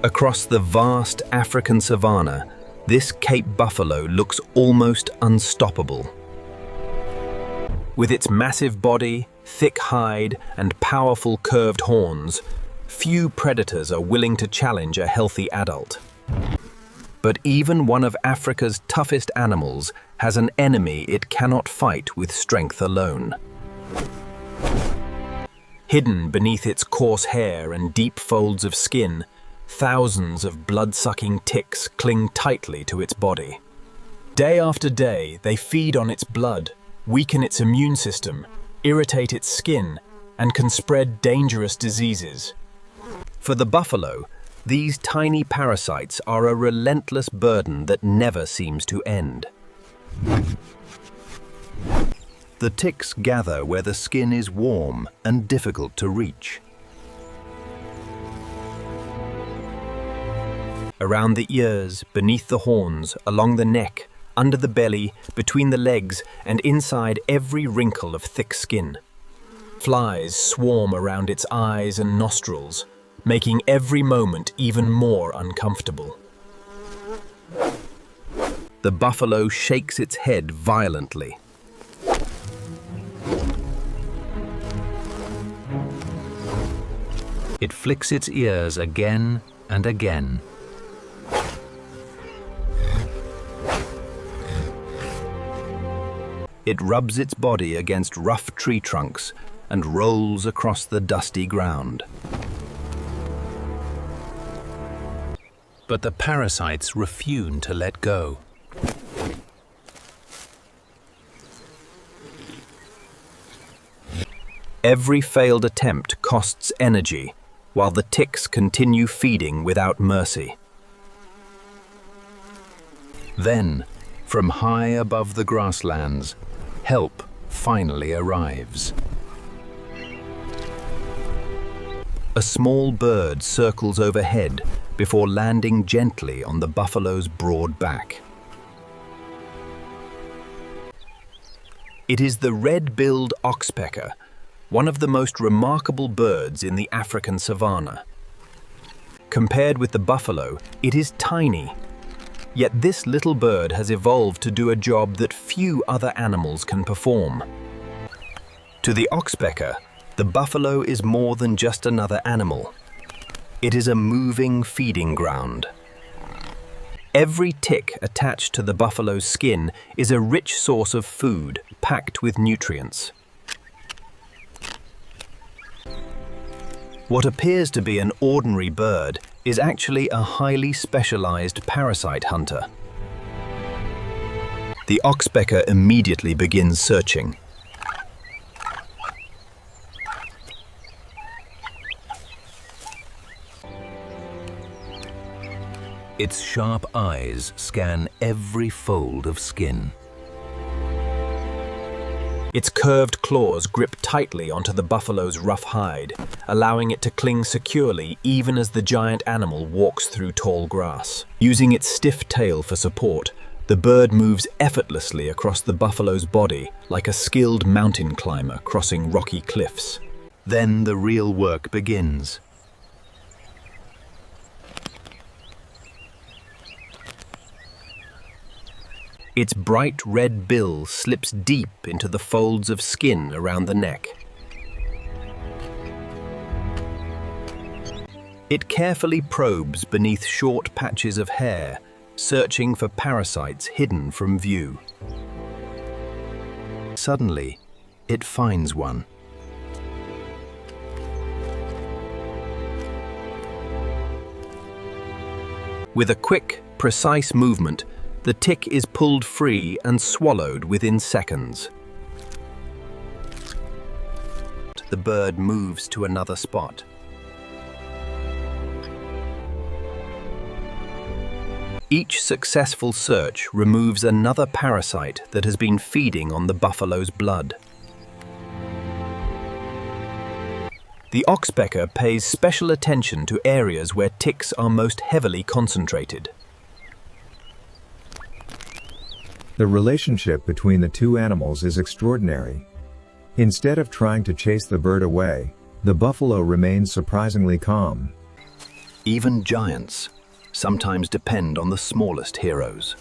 Across the vast African savanna, this Cape buffalo looks almost unstoppable. With its massive body, thick hide, and powerful curved horns, few predators are willing to challenge a healthy adult. But even one of Africa's toughest animals has an enemy it cannot fight with strength alone. Hidden beneath its coarse hair and deep folds of skin, thousands of blood-sucking ticks cling tightly to its body. Day after day, they feed on its blood, weaken its immune system, irritate its skin, and can spread dangerous diseases. For the buffalo, these tiny parasites are a relentless burden that never seems to end. The ticks gather where the skin is warm and difficult to reach. Around the ears, beneath the horns, along the neck, under the belly, between the legs, and inside every wrinkle of thick skin. Flies swarm around its eyes and nostrils, making every moment even more uncomfortable. The buffalo shakes its head violently. It flicks its ears again and again. It rubs its body against rough tree trunks and rolls across the dusty ground. But the parasites refuse to let go. Every failed attempt costs energy, while the ticks continue feeding without mercy. Then, from high above the grasslands, help finally arrives. A small bird circles overhead before landing gently on the buffalo's broad back. It is the red-billed Oxpecker, one of the most remarkable birds in the African savanna. Compared with the buffalo, it is tiny. Yet this little bird has evolved to do a job that few other animals can perform. To the Oxpecker, the buffalo is more than just another animal. It is a moving feeding ground. Every tick attached to the buffalo's skin is a rich source of food packed with nutrients. What appears to be an ordinary bird is actually a highly specialized parasite hunter. The Oxpecker immediately begins searching. Its sharp eyes scan every fold of skin. Its curved claws grip tightly onto the buffalo's rough hide, allowing it to cling securely even as the giant animal walks through tall grass. Using its stiff tail for support, the bird moves effortlessly across the buffalo's body like a skilled mountain climber crossing rocky cliffs. Then the real work begins. Its bright red bill slips deep into the folds of skin around the neck. It carefully probes beneath short patches of hair, searching for parasites hidden from view. Suddenly, it finds one. With a quick, precise movement, the tick is pulled free and swallowed within seconds. The bird moves to another spot. Each successful search removes another parasite that has been feeding on the buffalo's blood. The Oxpecker pays special attention to areas where ticks are most heavily concentrated. The relationship between the two animals is extraordinary. Instead of trying to chase the bird away, the buffalo remains surprisingly calm. Even giants sometimes depend on the smallest heroes.